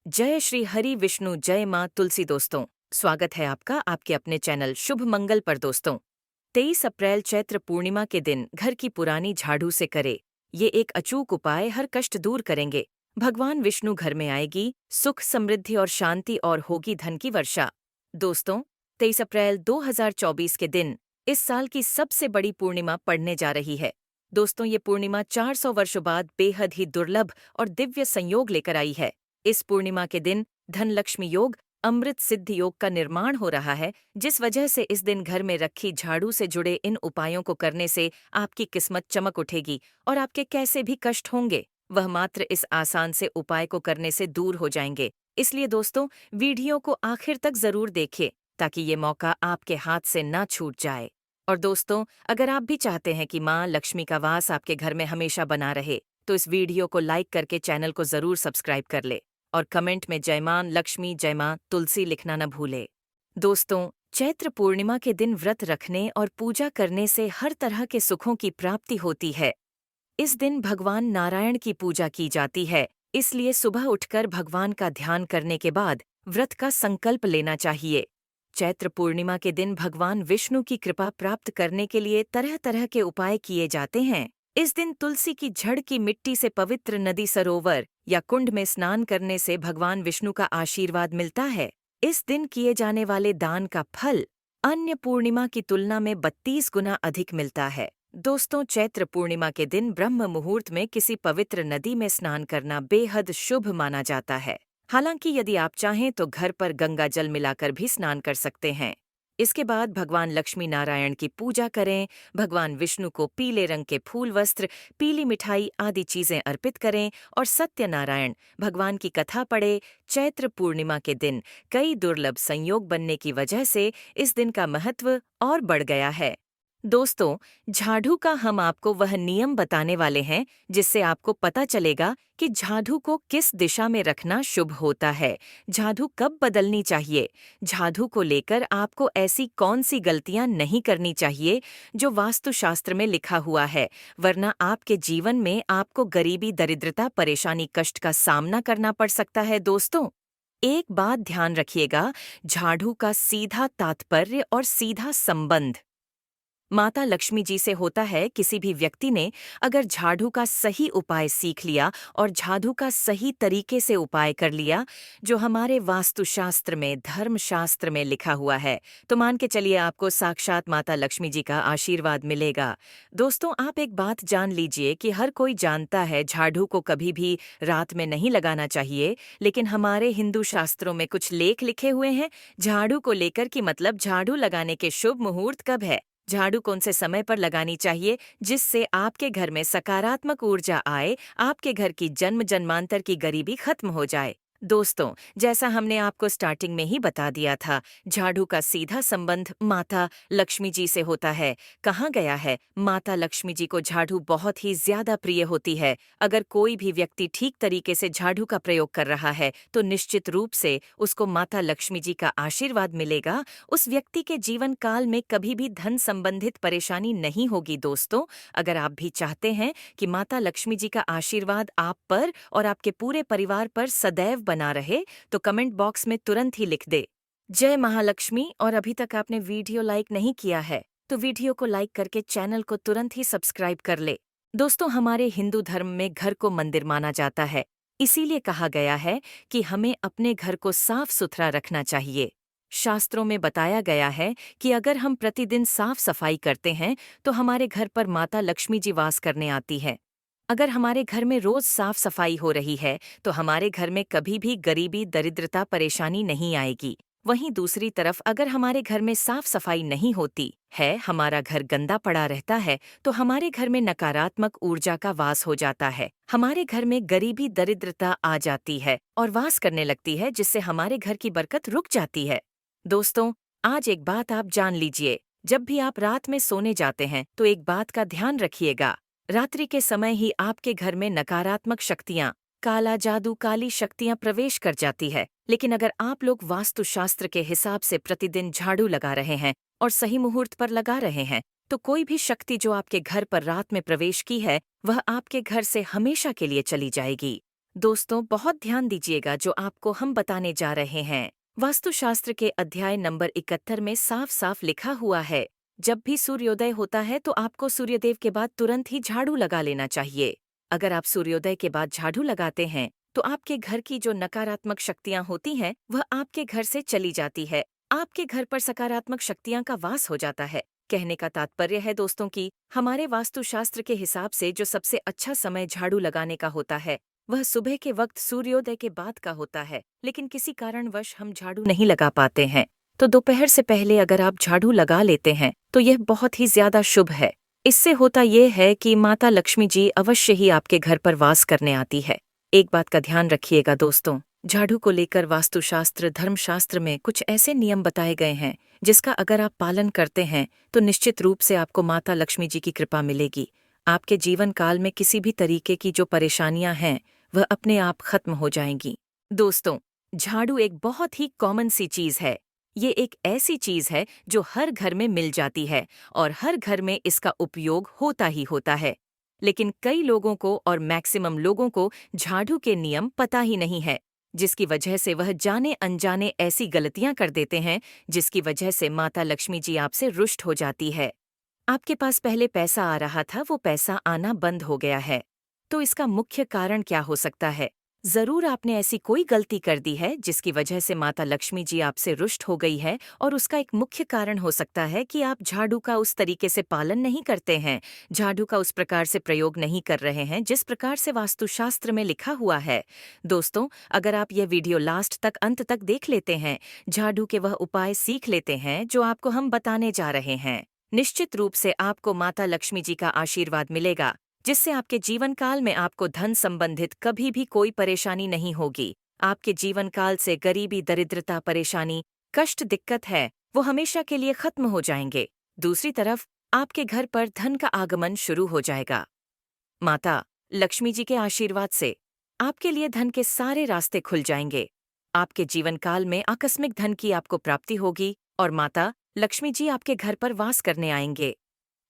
जय श्री हरि विष्णु जय माँ तुलसी दोस्तों। स्वागत है आपका आपके अपने चैनल शुभ मंगल पर दोस्तों। 23 अप्रैल चैत्र पूर्णिमा के दिन घर की पुरानी झाड़ू से करे ये एक अचूक उपाय हर कष्ट दूर करेंगे। भगवान विष्णु घर में आएगी, सुख समृद्धि और शांति और होगी धन की वर्षा। दोस्तों, 23 अप्रैल 2024 के दिन इस साल की सबसे बड़ी पूर्णिमा पड़ने जा रही है। दोस्तों, ये पूर्णिमा 400 वर्षों बाद बेहद ही दुर्लभ और दिव्य संयोग लेकर आई है। इस पूर्णिमा के दिन धन लक्ष्मी योग, अमृत सिद्धि योग का निर्माण हो रहा है, जिस वजह से इस दिन घर में रखी झाड़ू से जुड़े इन उपायों को करने से आपकी किस्मत चमक उठेगी और आपके कैसे भी कष्ट होंगे वह मात्र इस आसान से उपाय को करने से दूर हो जाएंगे। इसलिए दोस्तों, वीडियो को आखिर तक जरूर देखिए ताकि ये मौका आपके हाथ से ना छूट जाए। और दोस्तों, अगर आप भी चाहते हैं कि माँ लक्ष्मी का वास आपके घर में हमेशा बना रहे, तो इस वीडियो को लाइक करके चैनल को जरूर सब्सक्राइब कर ले और कमेंट में जय मां लक्ष्मी जय मां तुलसी लिखना न भूले। दोस्तों, चैत्र पूर्णिमा के दिन व्रत रखने और पूजा करने से हर तरह के सुखों की प्राप्ति होती है। इस दिन भगवान नारायण की पूजा की जाती है, इसलिए सुबह उठकर भगवान का ध्यान करने के बाद व्रत का संकल्प लेना चाहिए। चैत्र पूर्णिमा के दिन भगवान विष्णु की कृपा प्राप्त करने के लिए तरह तरह के उपाय किए जाते हैं। इस दिन तुलसी की जड़ की मिट्टी से पवित्र नदी, सरोवर या कुंड में स्नान करने से भगवान विष्णु का आशीर्वाद मिलता है। इस दिन किए जाने वाले दान का फल अन्य पूर्णिमा की तुलना में 32 गुना अधिक मिलता है। दोस्तों, चैत्र पूर्णिमा के दिन ब्रह्म मुहूर्त में किसी पवित्र नदी में स्नान करना बेहद शुभ माना जाता है। हालांकि यदि आप चाहें तो घर पर गंगा जल मिलाकर भी स्नान कर सकते हैं। इसके बाद भगवान लक्ष्मी नारायण की पूजा करें, भगवान विष्णु को पीले रंग के फूल, वस्त्र, पीली मिठाई आदि चीजें अर्पित करें और सत्यनारायण भगवान की कथा पढ़े। चैत्र पूर्णिमा के दिन कई दुर्लभ संयोग बनने की वजह से इस दिन का महत्व और बढ़ गया है। दोस्तों, झाड़ू का हम आपको वह नियम बताने वाले हैं जिससे आपको पता चलेगा कि झाड़ू को किस दिशा में रखना शुभ होता है, झाड़ू कब बदलनी चाहिए, झाड़ू को लेकर आपको ऐसी कौन सी गलतियां नहीं करनी चाहिए जो वास्तुशास्त्र में लिखा हुआ है, वरना आपके जीवन में आपको गरीबी, दरिद्रता, परेशानी, कष्ट का सामना करना पड़ सकता है। दोस्तों, एक बात ध्यान रखिएगा, झाड़ू का सीधा तात्पर्य और सीधा संबंध माता लक्ष्मी जी से होता है। किसी भी व्यक्ति ने अगर झाड़ू का सही उपाय सीख लिया और झाड़ू का सही तरीके से उपाय कर लिया जो हमारे वास्तुशास्त्र में, धर्मशास्त्र में लिखा हुआ है, तो मान के चलिए आपको साक्षात माता लक्ष्मी जी का आशीर्वाद मिलेगा। दोस्तों, आप एक बात जान लीजिए कि हर कोई जानता है झाड़ू को कभी भी रात में नहीं लगाना चाहिए, लेकिन हमारे हिंदू शास्त्रों में कुछ लेख लिखे हुए हैं झाड़ू को लेकर कि मतलब झाड़ू लगाने के शुभ मुहूर्त कब है, झाड़ू कौन से समय पर लगानी चाहिए जिससे आपके घर में सकारात्मक ऊर्जा आए, आपके घर की जन्म जन्मांतर की गरीबी खत्म हो जाए। दोस्तों, जैसा हमने आपको स्टार्टिंग में ही बता दिया था, झाड़ू का सीधा संबंध माता लक्ष्मी जी से होता है। कहा गया है, माता लक्ष्मी जी को झाड़ू बहुत ही ज्यादा प्रिय होती है। अगर कोई भी व्यक्ति ठीक तरीके से झाड़ू का प्रयोग कर रहा है तो निश्चित रूप से उसको माता लक्ष्मी जी का आशीर्वाद मिलेगा। उस व्यक्ति के जीवन काल में कभी भी धन संबंधित परेशानी नहीं होगी। दोस्तों, अगर आप भी चाहते हैं कि माता लक्ष्मी जी का आशीर्वाद आप पर और आपके पूरे परिवार पर सदैव बना रहे, तो कमेंट बॉक्स में तुरंत ही लिख दे जय महालक्ष्मी। और अभी तक आपने वीडियो लाइक नहीं किया है तो वीडियो को लाइक करके चैनल को तुरंत ही सब्सक्राइब कर ले। दोस्तों, हमारे हिंदू धर्म में घर को मंदिर माना जाता है, इसीलिए कहा गया है कि हमें अपने घर को साफ सुथरा रखना चाहिए। शास्त्रों में बताया गया है कि अगर हम प्रतिदिन साफ सफाई करते हैं तो हमारे घर पर माता लक्ष्मी जी वास करने आती है। अगर हमारे घर में रोज साफ सफाई हो रही है तो हमारे घर में कभी भी गरीबी, दरिद्रता, परेशानी नहीं आएगी। वहीं दूसरी तरफ अगर हमारे घर में साफ सफाई नहीं होती है, हमारा घर गंदा पड़ा रहता है, तो हमारे घर में नकारात्मक ऊर्जा का वास हो जाता है। हमारे घर में गरीबी, दरिद्रता आ जाती है और वास करने लगती है, जिससे हमारे घर की बरकत रुक जाती है। दोस्तों, आज एक बात आप जान लीजिए, जब भी आप रात में सोने जाते हैं तो एक बात का ध्यान रखिएगा, रात्रि के समय ही आपके घर में नकारात्मक शक्तियां, काला जादू, काली शक्तियां प्रवेश कर जाती है। लेकिन अगर आप लोग वास्तुशास्त्र के हिसाब से प्रतिदिन झाड़ू लगा रहे हैं और सही मुहूर्त पर लगा रहे हैं, तो कोई भी शक्ति जो आपके घर पर रात में प्रवेश की है वह आपके घर से हमेशा के लिए चली जाएगी। दोस्तों बहुत ध्यान दीजिएगा जो आपको हम बताने जा रहे हैं। वास्तुशास्त्र के अध्याय नंबर 71 में साफ साफ लिखा हुआ है, जब भी सूर्योदय होता है तो आपको सूर्यदेव के बाद तुरंत ही झाड़ू लगा लेना चाहिए। अगर आप सूर्योदय के बाद झाड़ू लगाते हैं तो आपके घर की जो नकारात्मक शक्तियां होती हैं वह आपके घर से चली जाती है। आपके घर पर सकारात्मक शक्तियां का वास हो जाता है। कहने का तात्पर्य है दोस्तों कि हमारे वास्तुशास्त्र के हिसाब से जो सबसे अच्छा समय झाड़ू लगाने का होता है वह सुबह के वक्त सूर्योदय के बाद का होता है, लेकिन किसी कारणवश हम झाड़ू नहीं लगा पाते हैं। तो दोपहर से पहले अगर आप झाड़ू लगा लेते हैं तो यह बहुत ही ज्यादा शुभ है। इससे होता यह है कि माता लक्ष्मी जी अवश्य ही आपके घर पर वास करने आती है। एक बात का ध्यान रखिएगा दोस्तों, झाड़ू को लेकर वास्तुशास्त्र धर्मशास्त्र में कुछ ऐसे नियम बताए गए हैं जिसका अगर आप पालन करते हैं तो निश्चित रूप से आपको माता लक्ष्मी जी की कृपा मिलेगी। आपके जीवन काल में किसी भी तरीके की जो परेशानियां हैं वह अपने आप खत्म हो जाएंगी। दोस्तों, झाड़ू एक बहुत ही कॉमन सी चीज है। ये एक ऐसी चीज है जो हर घर में मिल जाती है और हर घर में इसका उपयोग होता ही होता है। लेकिन कई लोगों को और मैक्सिमम लोगों को झाड़ू के नियम पता ही नहीं है, जिसकी वजह से वह जाने अनजाने ऐसी गलतियां कर देते हैं जिसकी वजह से माता लक्ष्मी जी आपसे रुष्ट हो जाती है। आपके पास पहले पैसा आ रहा था, वो पैसा आना बंद हो गया है। तो इसका मुख्य कारण क्या हो सकता है? जरूर आपने ऐसी कोई गलती कर दी है जिसकी वजह से माता लक्ष्मी जी आपसे रुष्ट हो गई है, और उसका एक मुख्य कारण हो सकता है कि आप झाड़ू का उस तरीके से पालन नहीं करते हैं, झाड़ू का उस प्रकार से प्रयोग नहीं कर रहे हैं जिस प्रकार से वास्तुशास्त्र में लिखा हुआ है। दोस्तों, अगर आप यह वीडियो लास्ट तक अंत तक देख लेते हैं, झाड़ू के वह उपाय सीख लेते हैं जो आपको हम बताने जा रहे हैं, निश्चित रूप से आपको माता लक्ष्मी जी का आशीर्वाद मिलेगा, जिससे आपके जीवन काल में आपको धन संबंधित कभी भी कोई परेशानी नहीं होगी। आपके जीवन काल से गरीबी, दरिद्रता, परेशानी, कष्ट, दिक्कत है वो हमेशा के लिए खत्म हो जाएंगे। दूसरी तरफ आपके घर पर धन का आगमन शुरू हो जाएगा। माता लक्ष्मी जी के आशीर्वाद से आपके लिए धन के सारे रास्ते खुल जाएंगे। आपके जीवन काल में आकस्मिक धन की आपको प्राप्ति होगी और माता लक्ष्मी जी आपके घर पर वास करने आएंगे।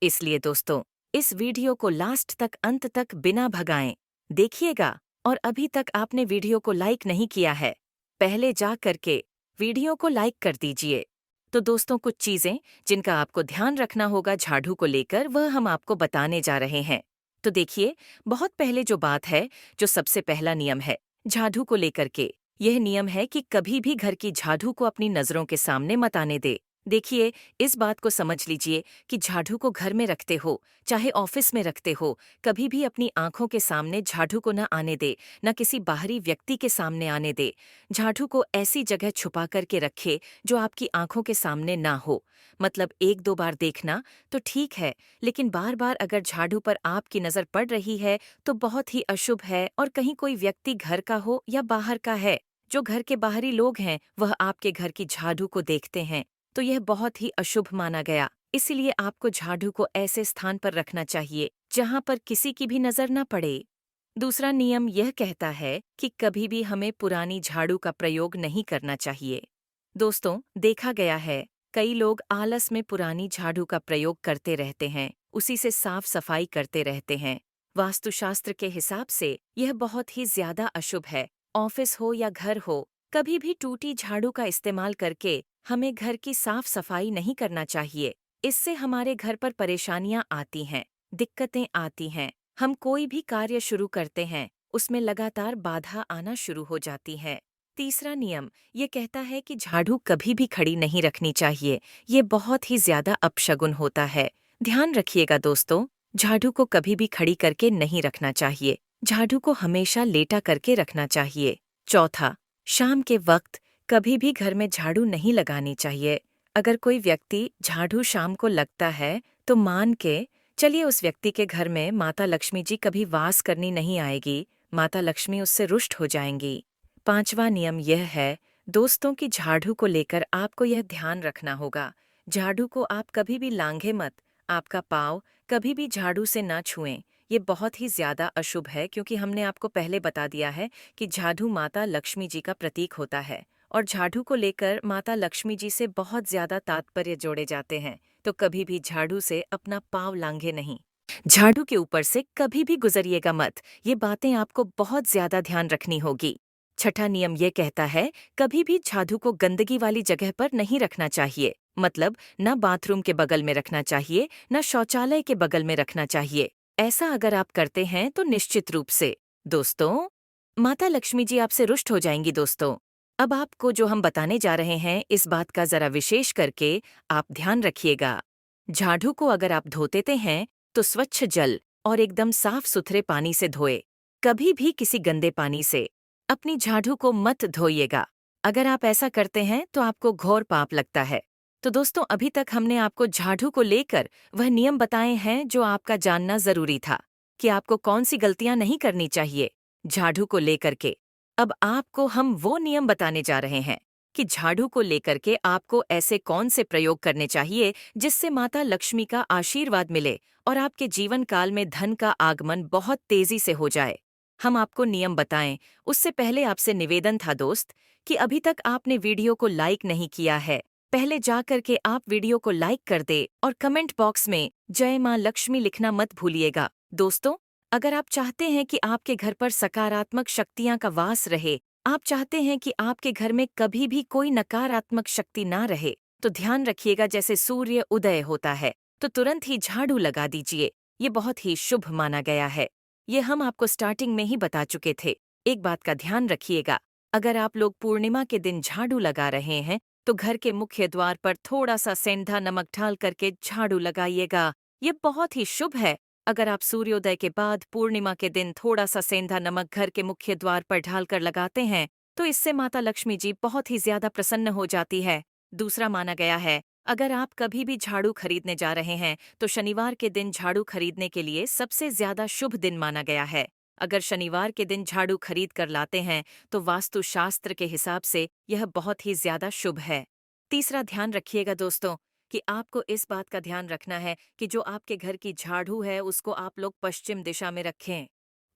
इसलिए दोस्तों, इस वीडियो को लास्ट तक अंत तक बिना भगाएं देखिएगा। और अभी तक आपने वीडियो को लाइक नहीं किया है, पहले जा करके वीडियो को लाइक कर दीजिए। तो दोस्तों, कुछ चीजें जिनका आपको ध्यान रखना होगा झाड़ू को लेकर वह हम आपको बताने जा रहे हैं। तो देखिए, बहुत पहले जो बात है, जो सबसे पहला नियम है झाड़ू को लेकर के, यह नियम है कि कभी भी घर की झाड़ू को अपनी नजरों के सामने मत आने दे। देखिए, इस बात को समझ लीजिए कि झाड़ू को घर में रखते हो चाहे ऑफिस में रखते हो, कभी भी अपनी आंखों के सामने झाड़ू को न आने दे, न किसी बाहरी व्यक्ति के सामने आने दे। झाड़ू को ऐसी जगह छुपा करके रखे जो आपकी आंखों के सामने ना हो। मतलब एक दो बार देखना तो ठीक है, लेकिन बार बार अगर झाड़ू पर आपकी नजर पड़ रही है तो बहुत ही अशुभ है। और कहीं कोई व्यक्ति घर का हो या बाहर का है, जो घर के बाहरी लोग हैं वह आपके घर की झाड़ू को देखते हैं, तो यह बहुत ही अशुभ माना गया। इसीलिए आपको झाड़ू को ऐसे स्थान पर रखना चाहिए जहां पर किसी की भी नजर न पड़े। दूसरा नियम यह कहता है कि कभी भी हमें पुरानी झाड़ू का प्रयोग नहीं करना चाहिए। दोस्तों, देखा गया है कई लोग आलस में पुरानी झाड़ू का प्रयोग करते रहते हैं, उसी से साफ सफाई करते रहते हैं। वास्तुशास्त्र के हिसाब से यह बहुत ही ज्यादा अशुभ है। ऑफिस हो या घर हो, कभी भी टूटी झाड़ू का इस्तेमाल करके हमें घर की साफ सफाई नहीं करना चाहिए। इससे हमारे घर पर परेशानियां आती हैं, दिक्कतें आती हैं। हम कोई भी कार्य शुरू करते हैं, उसमें लगातार बाधा आना शुरू हो जाती है। तीसरा नियम ये कहता है कि झाड़ू कभी भी खड़ी नहीं रखनी चाहिए। ये बहुत ही ज्यादा अपशगुन होता है। ध्यान रखिएगा दोस्तों, झाड़ू को कभी भी खड़ी करके नहीं रखना चाहिए। झाड़ू को हमेशा लेटा करके रखना चाहिए। चौथा, शाम के वक्त कभी भी घर में झाड़ू नहीं लगानी चाहिए। अगर कोई व्यक्ति झाड़ू शाम को लगता है तो मान के चलिए उस व्यक्ति के घर में माता लक्ष्मी जी कभी वास करनी नहीं आएगी, माता लक्ष्मी उससे रुष्ट हो जाएंगी। पांचवा नियम यह है दोस्तों कि झाड़ू को लेकर आपको यह ध्यान रखना होगा, झाड़ू को आप कभी भी लांघे मत। आपका पाँव कभी भी झाड़ू से ना छुएं। ये बहुत ही ज्यादा अशुभ है, क्योंकि हमने आपको पहले बता दिया है कि झाड़ू माता लक्ष्मी जी का प्रतीक होता है और झाड़ू को लेकर माता लक्ष्मी जी से बहुत ज्यादा तात्पर्य जोड़े जाते हैं। तो कभी भी झाड़ू से अपना पाँव लांघे नहीं। झाड़ू के ऊपर से कभी भी गुजरिएगा मत। ये बातें आपको बहुत ज्यादा ध्यान रखनी होगी। छठा नियम ये कहता है, कभी भी झाड़ू को गंदगी वाली जगह पर नहीं रखना चाहिए। मतलब न बाथरूम के बगल में रखना चाहिए, न शौचालय के बगल में रखना चाहिए। ऐसा अगर आप करते हैं तो निश्चित रूप से दोस्तों, माता लक्ष्मी जी आपसे रुष्ट हो जाएंगी दोस्तों। अब आपको जो हम बताने जा रहे हैं, इस बात का जरा विशेष करके आप ध्यान रखिएगा। झाड़ू को अगर आप धोते हैं तो स्वच्छ जल और एकदम साफ सुथरे पानी से धोए। कभी भी किसी गंदे पानी से अपनी झाड़ू को मत धोइएगा। अगर आप ऐसा करते हैं तो आपको घोर पाप लगता है। तो दोस्तों, अभी तक हमने आपको झाड़ू को लेकर वह नियम बताए हैं जो आपका जानना जरूरी था कि आपको कौन सी गलतियां नहीं करनी चाहिए झाड़ू को लेकर के। अब आपको हम वो नियम बताने जा रहे हैं कि झाड़ू को लेकर के आपको ऐसे कौन से प्रयोग करने चाहिए जिससे माता लक्ष्मी का आशीर्वाद मिले और आपके जीवन काल में धन का आगमन बहुत तेजी से हो जाए। हम आपको नियम बताएं, उससे पहले आपसे निवेदन था दोस्त कि अभी तक आपने वीडियो को लाइक नहीं किया है, पहले जाकर के आप वीडियो को लाइक कर दे और कमेंट बॉक्स में जय मां लक्ष्मी लिखना मत भूलिएगा। दोस्तों, अगर आप चाहते हैं कि आपके घर पर सकारात्मक शक्तियां का वास रहे, आप चाहते हैं कि आपके घर में कभी भी कोई नकारात्मक शक्ति ना रहे, तो ध्यान रखिएगा जैसे सूर्य उदय होता है तो तुरंत ही झाड़ू लगा दीजिए। ये बहुत ही शुभ माना गया है। ये हम आपको स्टार्टिंग में ही बता चुके थे। एक बात का ध्यान रखिएगा, अगर आप लोग पूर्णिमा के दिन झाड़ू लगा रहे हैं तो घर के मुख्य द्वार पर थोड़ा सा सेंधा नमक डाल करके झाड़ू लगाइएगा। ये बहुत ही शुभ है। अगर आप सूर्योदय के बाद पूर्णिमा के दिन थोड़ा सा सेंधा नमक घर के मुख्य द्वार पर ढालकर लगाते हैं तो इससे माता लक्ष्मी जी बहुत ही ज्यादा प्रसन्न हो जाती है। दूसरा माना गया है, अगर आप कभी भी झाड़ू खरीदने जा रहे हैं तो शनिवार के दिन झाड़ू खरीदने के लिए सबसे ज्यादा शुभ दिन माना गया है। अगर शनिवार के दिन झाड़ू खरीद कर लाते हैं तो वास्तु शास्त्र के हिसाब से यह बहुत ही ज्यादा शुभ है। तीसरा ध्यान रखिएगा दोस्तों कि आपको इस बात का ध्यान रखना है कि जो आपके घर की झाड़ू है उसको आप लोग पश्चिम दिशा में रखें।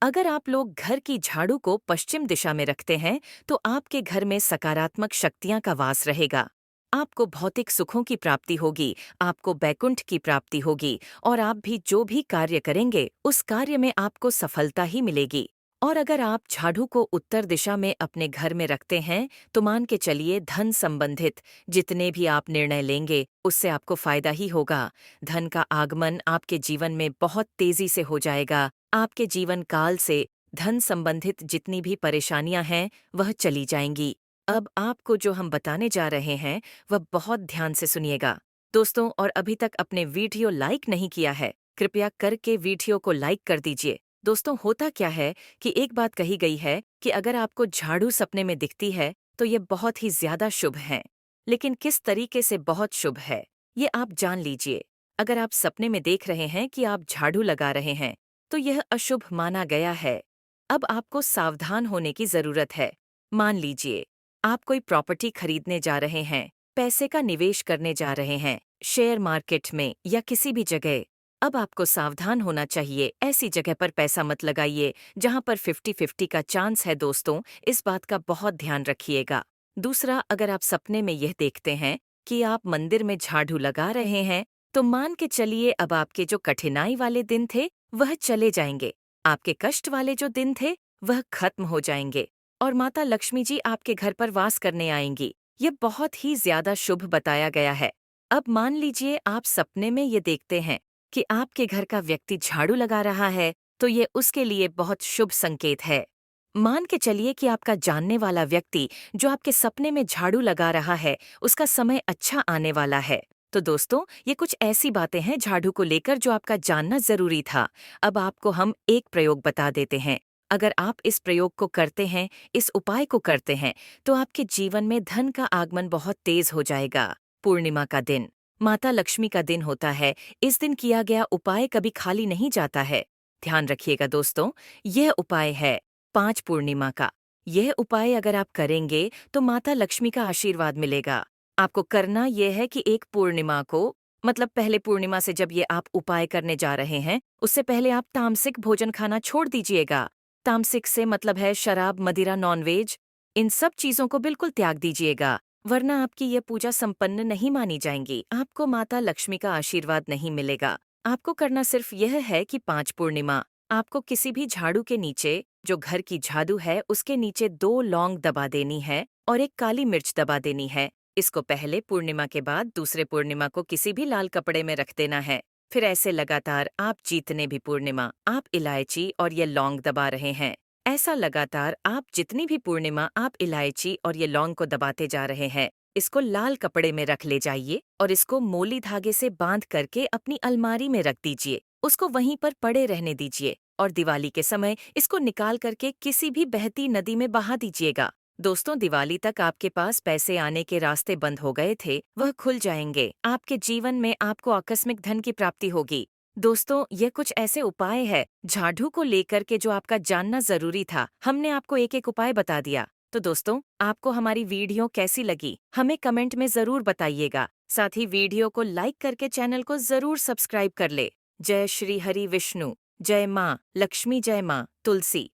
अगर आप लोग घर की झाड़ू को पश्चिम दिशा में रखते हैं तो आपके घर में सकारात्मक शक्तियां का वास रहेगा। आपको भौतिक सुखों की प्राप्ति होगी, आपको बैकुंठ की प्राप्ति होगी और आप भी जो भी कार्य करेंगे उस कार्य में आपको सफलता ही मिलेगी। और अगर आप झाड़ू को उत्तर दिशा में अपने घर में रखते हैं तो मान के चलिए धन संबंधित जितने भी आप निर्णय लेंगे उससे आपको फायदा ही होगा। धन का आगमन आपके जीवन में बहुत तेजी से हो जाएगा। आपके जीवन काल से धन संबंधित जितनी भी परेशानियां हैं वह चली जाएंगी। अब आपको जो हम बताने जा रहे हैं वह बहुत ध्यान से सुनिएगा दोस्तों। और अभी तक अपने वीडियो लाइक नहीं किया है, कृपया करके वीडियो को लाइक कर दीजिए। दोस्तों, होता क्या है कि एक बात कही गई है कि अगर आपको झाड़ू सपने में दिखती है तो ये बहुत ही ज्यादा शुभ है। लेकिन किस तरीके से बहुत शुभ है ये आप जान लीजिए। अगर आप सपने में देख रहे हैं कि आप झाड़ू लगा रहे हैं तो यह अशुभ माना गया है। अब आपको सावधान होने की जरूरत है। मान लीजिए आप कोई प्रॉपर्टी खरीदने जा रहे हैं, पैसे का निवेश करने जा रहे हैं, शेयर मार्केट में या किसी भी जगह। अब आपको सावधान होना चाहिए, ऐसी जगह पर पैसा मत लगाइए जहां पर 50-50 का चांस है दोस्तों, इस बात का बहुत ध्यान रखिएगा। दूसरा, अगर आप सपने में यह देखते हैं कि आप मंदिर में झाड़ू लगा रहे हैं तो मान के चलिए अब आपके जो कठिनाई वाले दिन थे वह चले जाएंगे, आपके कष्ट वाले जो दिन थे वह खत्म हो जाएंगे और माता लक्ष्मी जी आपके घर पर वास करने आएंगी। ये बहुत ही ज्यादा शुभ बताया गया है। अब मान लीजिए आप सपने में ये देखते हैं कि आपके घर का व्यक्ति झाड़ू लगा रहा है तो ये उसके लिए बहुत शुभ संकेत है। मान के चलिए कि आपका जानने वाला व्यक्ति जो आपके सपने में झाड़ू लगा रहा है उसका समय अच्छा आने वाला है। तो दोस्तों, ये कुछ ऐसी बातें हैं झाड़ू को लेकर जो आपका जानना जरूरी था। अब आपको हम एक प्रयोग बता देते हैं। अगर आप इस प्रयोग को करते हैं, इस उपाय को करते हैं तो आपके जीवन में धन का आगमन बहुत तेज हो जाएगा। पूर्णिमा का दिन माता लक्ष्मी का दिन होता है। इस दिन किया गया उपाय कभी खाली नहीं जाता है। ध्यान रखिएगा दोस्तों, यह उपाय है 5 पूर्णिमा का। यह उपाय अगर आप करेंगे तो माता लक्ष्मी का आशीर्वाद मिलेगा। आपको करना यह है कि एक पूर्णिमा को, मतलब पहले पूर्णिमा से जब ये आप उपाय करने जा रहे हैं उससे पहले आप तामसिक भोजन खाना छोड़ दीजिएगा। तामसिक से मतलब है शराब, मदिरा, नॉनवेज, इन सब चीजों को बिल्कुल त्याग दीजिएगा, वरना आपकी ये पूजा संपन्न नहीं मानी जाएंगी, आपको माता लक्ष्मी का आशीर्वाद नहीं मिलेगा। आपको करना सिर्फ यह है कि 5 पूर्णिमा आपको किसी भी झाड़ू के नीचे, जो घर की झाड़ू है उसके नीचे 2 लौंग दबा देनी है और एक काली मिर्च दबा देनी है। इसको पहले पूर्णिमा के बाद दूसरे पूर्णिमा को किसी भी लाल कपड़े में रख देना है। फिर ऐसे लगातार आप जितने भी पूर्णिमा आप इलायची और ये लौंग दबा रहे हैं, ऐसा लगातार आप जितनी भी पूर्णिमा आप इलायची और ये लौंग को दबाते जा रहे हैं, इसको लाल कपड़े में रख ले जाइए और इसको मोली धागे से बांध करके अपनी अलमारी में रख दीजिए। उसको वहीं पर पड़े रहने दीजिए और दिवाली के समय इसको निकाल करके किसी भी बहती नदी में बहा दीजिएगा। दोस्तों, दिवाली तक आपके पास पैसे आने के रास्ते बंद हो गए थे, वह खुल जाएंगे। आपके जीवन में आपको आकस्मिक धन की प्राप्ति होगी। दोस्तों, ये कुछ ऐसे उपाय है झाड़ू को लेकर के जो आपका जानना जरूरी था। हमने आपको एक एक उपाय बता दिया। तो दोस्तों, आपको हमारी वीडियो कैसी लगी हमें कमेंट में जरूर बताइएगा। साथ ही वीडियो को लाइक करके चैनल को जरूर सब्सक्राइब कर ले। जय श्री हरि विष्णु, जय माँ लक्ष्मी, जय माँ तुलसी।